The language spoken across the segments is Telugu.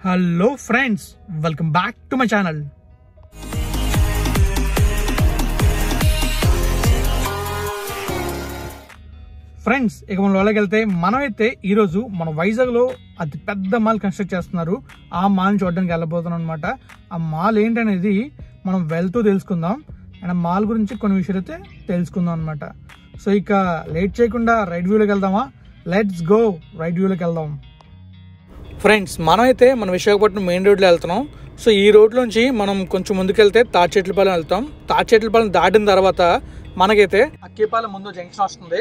Hello friends, welcome back to my channel. Friends, ఇక మన లోకి వెళ్తే మనమైతే ఈరోజు మన వైజాగ్లో అతి పెద్ద మాల్ కన్స్ట్రక్ట్ చేస్తున్నారు. ఆ మాల్ని చూడడానికి వెళ్ళబోతున్నాం అనమాట. ఆ మాల్ ఏంటనేది మనం వెళ్తూ తెలుసుకుందాం. అండ్ ఆ మాల్ గురించి కొన్ని విషయాలు అయితే తెలుసుకుందాం అనమాట. సో ఇక లేట్ చేయకుండా రైట్ వ్యూలోకి వెళ్దామా? లెట్స్ గో, రైట్ వ్యూలోకి వెళ్దాం. ఫ్రెండ్స్, మనమైతే మన విశాఖపట్నం మెయిన్ రోడ్లో వెళ్తున్నాం. సో ఈ రోడ్లోంచి మనం కొంచెం ముందుకెళ్తే తాడిచెట్లపాలెం వెళ్తాం. తాడిచెట్లపాలెం దాటిన తర్వాత మనకైతే అక్కిపాలెం ముందు జంక్షన్ వస్తుంది.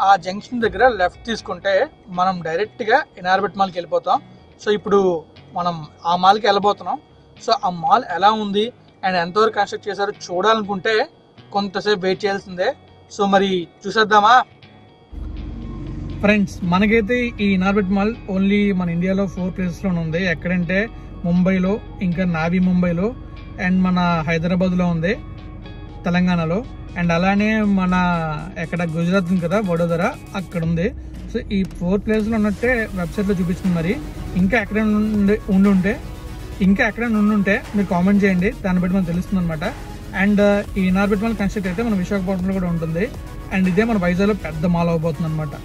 ఆ జంక్షన్ దగ్గర లెఫ్ట్ తీసుకుంటే మనం డైరెక్ట్గా ఇనార్బిట్ మాల్కి వెళ్ళిపోతాం. సో ఇప్పుడు మనం ఆ మాల్కి వెళ్ళబోతున్నాం. సో ఆ మాల్ ఎలా ఉంది అండ్ ఎంతవరకు కన్స్ట్రక్ట్ చేశారో చూడాలనుకుంటే కొంతసేపు వెయిట్ చేయాల్సిందే. సో మరి చూసేద్దామా? ఫ్రెండ్స్, మనకైతే ఈ ఇనార్బిట్ మాల్ ఓన్లీ మన ఇండియాలో 4 ప్లేసెస్లో ఉంది. ఎక్కడంటే ముంబైలో, ఇంకా నావీ ముంబైలో, అండ్ మన హైదరాబాద్లో ఉంది, తెలంగాణలో, అండ్ అలానే మన ఎక్కడ గుజరాత్ ఉంది కదా, వడోదర, అక్కడ ఉంది. సో ఈ 4 ప్లేస్లో ఉన్నట్టే వెబ్సైట్లో చూపిస్తుంది. మరి ఇంకా ఎక్కడైనా ఉండుంటే మీరు కామెంట్ చేయండి, దాన్ని బట్టి మనకు తెలుస్తుంది అనమాట. అండ్ ఈ ఇనార్బిట్ మాల్ కన్స్ట్రక్ట్ అయితే మన విశాఖపట్నంలో కూడా ఉంటుంది. అండ్ ఇదే మన వైజాగ్లో పెద్ద మాల్ అవబోతుంది అనమాట.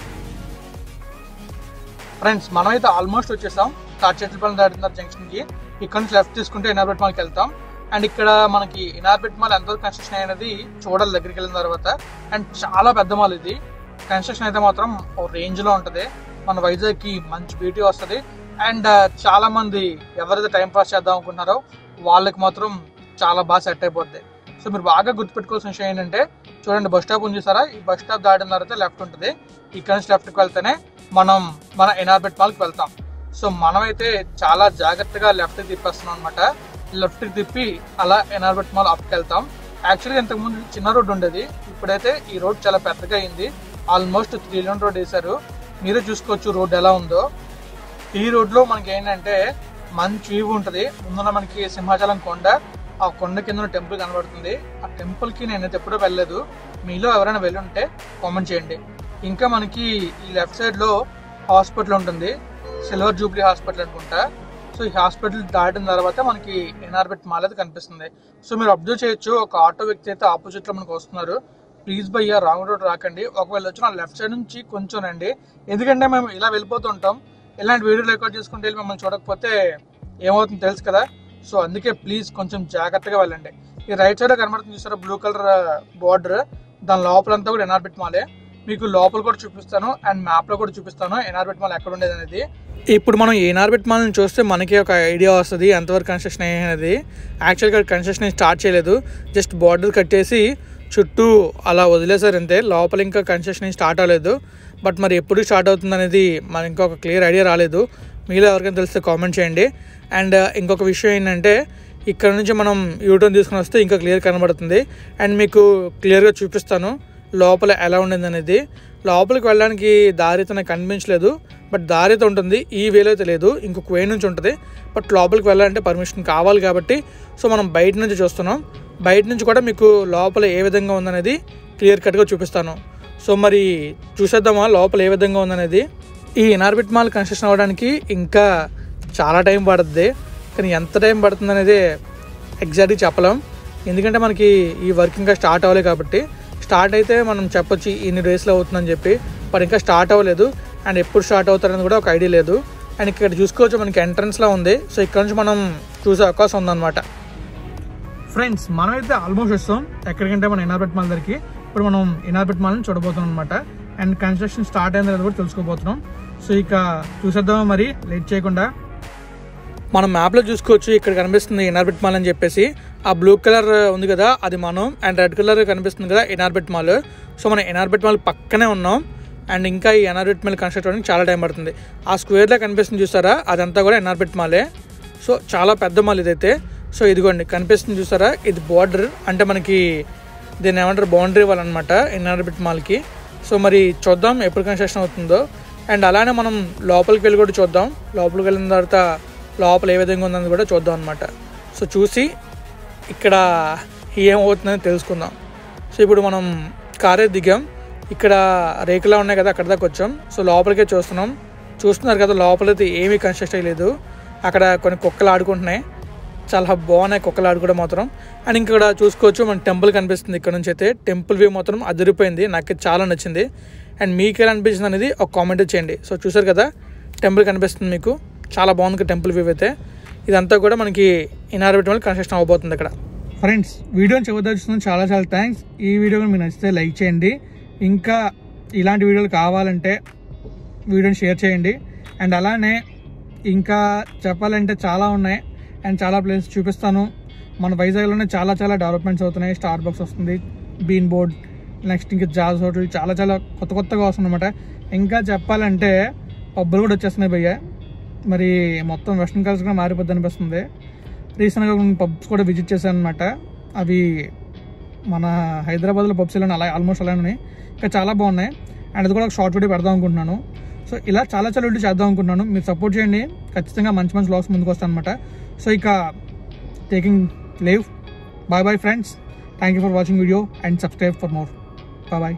ఫ్రెండ్స్, మనమైతే ఆల్మోస్ట్ వచ్చేసాం తాడిచెట్లపాలెం దాటిన జంక్షన్కి. ఇక్కడ నుంచి లెఫ్ట్ తీసుకుంటే ఇనార్బిట్ మాల్కి వెళ్తాం. అండ్ ఇక్కడ మనకి ఇనార్బిట్ మాల్ ఎంతవరకు కన్స్ట్రక్షన్ అయినది చూడాలి దగ్గరికి వెళ్ళిన తర్వాత. అండ్ చాలా పెద్ద మాల్ ఇది. కన్స్ట్రక్షన్ అయితే మాత్రం ఒక రేంజ్లో ఉంటుంది. మన వైజాగ్కి మంచి బ్యూటీ వస్తుంది. అండ్ చాలా మంది ఎవరైతే టైం పాస్ చేద్దాం అనుకుంటున్నారో వాళ్ళకి మాత్రం చాలా బాగా సెట్ అయిపోద్ది. సో మీరు బాగా గుర్తుపెట్టుకోవాల్సిన విషయం ఏంటంటే, చూడండి, బస్ స్టాప్ ఉంది చూసారా? ఈ బస్ స్టాప్ దాటిన తర్వాత లెఫ్ట్ ఉంటుంది. ఇక్కడ నుంచి లెఫ్ట్కి వెళ్తేనే మనం మన ఇనార్బిట్ మాల్కి వెళ్తాం. సో మనమైతే చాలా జాగ్రత్తగా లెఫ్ట్కి తిప్పేస్తున్నాం అనమాట. లెఫ్ట్కి తిప్పి అలా ఇనార్బిట్ మాల్ అప్కి వెళ్తాం. యాక్చువల్గా ఇంతకుముందు చిన్న రోడ్ ఉండేది, ఇప్పుడైతే ఈ రోడ్ చాలా పెద్దగా అయింది. ఆల్మోస్ట్ 3 lane రోడ్ వేశారు. మీరే చూసుకోవచ్చు రోడ్ ఎలా ఉందో. ఈ రోడ్లో మనకి ఏంటంటే మంచి వ్యూ ఉంటుంది. ముందున మనకి సింహాచలం కొండ, ఆ కొండ కింద టెంపుల్ కనబడుతుంది. ఆ టెంపుల్కి నేనైతే ఎప్పుడూ వెళ్ళలేదు. మీలో ఎవరైనా వెళ్ళి ఉంటే కామెంట్ చేయండి. ఇంకా మనకి ఈ లెఫ్ట్ సైడ్లో హాస్పిటల్ ఉంటుంది, సిల్వర్ జూబ్లీ హాస్పిటల్ అనుకుంటా. సో ఈ హాస్పిటల్ దాటిన తర్వాత మనకి ఇనార్బిట్ మాల్ అయితే కనిపిస్తుంది. సో మీరు అబ్జర్వ్ చేయొచ్చు, ఒక ఆటో వ్యక్తి అయితే ఆపోజిట్లో మనకు వస్తున్నారు. ప్లీజ్ భయ్యా, రాంగ్ రోడ్ రాకండి. ఒకవేళ వచ్చిన లెఫ్ట్ సైడ్ నుంచి కొంచెం రండి. ఎందుకంటే మేము ఇలా వెళ్ళిపోతుంటాం. ఇలాంటి వీడియో రికార్డ్ చేసుకుంటే వెళ్ళి మిమ్మల్ని చూడకపోతే ఏమవుతుందో తెలుసు కదా. సో అందుకే ప్లీజ్ కొంచెం జాగ్రత్తగా వెళ్ళండి. ఈ రైట్ సైడ్ కనబడుతుంది చూసారా, బ్లూ కలర్ బార్డర్, దాని లోపలంతా కూడా ఇనార్బిట్ మాలే. మీకు లోపల కూడా చూపిస్తాను అండ్ మ్యాప్లో కూడా చూపిస్తాను ఇనార్బిట్ మాల్ ఎక్కడ ఉండేది అనేది. ఇప్పుడు మనం ఈ ఇనార్బిట్ మాల్ని చూస్తే మనకి ఒక ఐడియా వస్తుంది ఎంతవరకు కన్స్ట్రక్షన్ అయ్యేది. యాక్చువల్గా కన్స్ట్రక్షన్ స్టార్ట్ చేయలేదు, జస్ట్ బార్డర్ కట్టేసి చుట్టూ అలా వదిలేసారు అంతే. లోపల ఇంకా కన్స్ట్రక్షన్ స్టార్ట్ అవ్వలేదు. బట్ మరి ఎప్పుడు స్టార్ట్ అవుతుంది అనేది మనకి ఇంకా ఒక క్లియర్ ఐడియా రాలేదు. మీలో ఎవరికైనా తెలిస్తే కామెంట్ చేయండి. అండ్ ఇంకొక విషయం ఏంటంటే, ఇక్కడ నుంచి మనం యూటర్న్ తీసుకుని వస్తే ఇంకా క్లియర్ కనబడుతుంది. అండ్ మీకు క్లియర్గా చూపిస్తాను లోపల ఎలా ఉండేది అనేది. లోపలికి వెళ్ళడానికి దారి అయితే నాకు కనిపించలేదు, బట్ దారి అయితే ఉంటుంది. ఈ వేలో అయితే లేదు, ఇంకొక వే నుంచి ఉంటుంది. బట్ లోపలికి వెళ్ళాలంటే పర్మిషన్ కావాలి కాబట్టి సో మనం బయట నుంచి చూస్తున్నాం. బయట నుంచి కూడా మీకు లోపల ఏ విధంగా ఉందనేది క్లియర్ కట్గా చూపిస్తాను. సో మరి చూసేద్దామా లోపల ఏ విధంగా ఉందనేది. ఈ ఇనార్బిట్ మాల్ కన్స్ట్రక్షన్ అవ్వడానికి ఇంకా చాలా టైం పడుతుంది, కానీ ఎంత టైం పడుతుంది అనేది ఎగ్జాక్ట్గా చెప్పలేం. ఎందుకంటే మనకి ఈ వర్క్ ఇంకా స్టార్ట్ అవ్వలేదు కాబట్టి. స్టార్ట్ అయితే మనం చెప్పొచ్చు ఇన్ని డేస్లో అవుతుందని చెప్పి, బట్ ఇంకా స్టార్ట్ అవ్వలేదు. అండ్ ఎప్పుడు స్టార్ట్ అవుతారని కూడా ఒక ఐడియా లేదు. అండ్ ఇక్కడ చూసుకోవచ్చు మనకి ఎంట్రన్స్లో ఉంది. సో ఇక్కడ నుంచి మనం చూసే అవకాశం ఉందన్నమాట. ఫ్రెండ్స్, మనమైతే ఆల్మోస్ట్ వస్తాం ఎక్కడికంటే మన ఇనార్బిట్ మాల్ దగ్గరికి. ఇప్పుడు మనం ఇనార్బిట్ మాల్ని చూడబోతున్నాం అనమాట. అండ్ కన్స్ట్రక్షన్ స్టార్ట్ అయింది అనేది కూడా తెలుసుకోబోతున్నాం. సో ఇక చూసేద్దామా మరి లేట్ చేయకుండా. మనం మ్యాప్లో చూసుకోవచ్చు, ఇక్కడ కనిపిస్తుంది ఇనార్బిట్ మాల్ అని చెప్పేసి. ఆ బ్లూ కలర్ ఉంది కదా, అది మనం. అండ్ రెడ్ కలర్ కనిపిస్తుంది కదా, ఇనార్బిట్ మాల్. సో మనం ఇనార్బిట్ మాల్ పక్కనే ఉన్నాం. అండ్ ఇంకా ఈ ఇనార్బిట్ మాల్ కన్స్ట్రక్ట్ అవ్వడానికి చాలా టైం పడుతుంది. ఆ స్క్వేర్లో కనిపిస్తుంది చూసారా, అదంతా కూడా ఇనార్బిట్ మాలే. సో చాలా పెద్ద మాల్ ఇదైతే. సో ఇదిగోండి కనిపిస్తుంది చూసారా, ఇది బార్డర్, అంటే మనకి దీన్ని ఏమంటారు, బౌండరీ వాల్ అనమాట ఇనార్బిట్ మాల్కి. సో మరి చూద్దాం ఎప్పుడు కన్స్ట్రక్షన్ అవుతుందో. అండ్ అలానే మనం లోపలికి వెళ్ళి కూడా చూద్దాం. లోపలికి వెళ్ళిన తర్వాత లోపల ఏ విధంగా ఉందని కూడా చూద్దాం అనమాట. సో చూసి ఇక్కడ ఏమవుతుందని తెలుసుకుందాం. సో ఇప్పుడు మనం కారే దిగాం. ఇక్కడ రేకులా ఉన్నాయి కదా, అక్కడ దాకా వచ్చాం. సో లోపలికే చూస్తున్నారు కదా, లోపలైతే ఏమీ కన్స్ట్రక్ట్ అయ్యలేదు. అక్కడ కొన్ని కుక్కలు ఆడుకుంటున్నాయి, చాలా బాగున్నాయి కుక్కలు ఆడుకోవడం మాత్రం. అండ్ ఇక్కడ చూసుకోవచ్చు మన టెంపుల్ కనిపిస్తుంది. ఇక్కడ నుంచి అయితే టెంపుల్ వ్యూ మాత్రం అదిరిపోయింది, నాకు చాలా నచ్చింది. అండ్ మీకు ఎలా అనిపించింది అనేది ఒక కామెంట్ చేయండి. సో చూసారు కదా టెంపుల్ కనిపిస్తుంది మీకు, చాలా బాగుంది టెంపుల్ వ్యూ అయితే. ఇదంతా కూడా మనకి ఇనార్బిట్ మాల్ కన్స్ట్రక్షన్ అవబోతుంది ఇక్కడ. ఫ్రెండ్స్ వీడియోని చివరిదాచుతున్నాను, చాలా చాలా థ్యాంక్స్. ఈ వీడియో మీకు నచ్చితే లైక్ చేయండి, ఇంకా ఇలాంటి వీడియోలు కావాలంటే వీడియోని షేర్ చేయండి. అండ్ అలానే ఇంకా చెప్పాలంటే చాలా ఉన్నాయి అండ్ చాలా ప్లేసెస్ చూపిస్తాను. మన వైజాగ్లోనే చాలా చాలా డెవలప్మెంట్స్ అవుతున్నాయి. స్టార్ బాక్స్ వస్తుంది, బీన్ బోర్డ్, నెక్స్ట్ ఇంకా జాజ్ హోటల్, చాలా చాలా కొత్తగా వస్తుంది అనమాట. ఇంకా చెప్పాలంటే పబ్బులు కూడా వచ్చేస్తున్నాయి భయ్య. మరి మొత్తం వెస్ట్రన్ కల్చర్ కూడా మారిపోద్ది అనిపిస్తుంది. రీసెంట్గా కొన్ని పబ్స్ కూడా విజిట్ చేశాను అనమాట. అవి మన హైదరాబాద్లో పబ్స్ ఇలా ఆల్మోస్ట్ అలానే ఉన్నాయి, ఇంకా చాలా బాగున్నాయి. అండ్ అది కూడా ఒక షార్ట్ వీడియో పెడదాం అనుకుంటున్నాను. సో ఇలా చాలా చాలా వీడియో చేద్దాం అనుకుంటున్నాను. మీరు సపోర్ట్ చేయండి, ఖచ్చితంగా మంచి మంచి వ్లాగ్స్ ముందుకు వస్తాను అనమాట. సో ఇక taking leave. Bye bye friends, thank you for watching video and subscribe for more. Bye bye.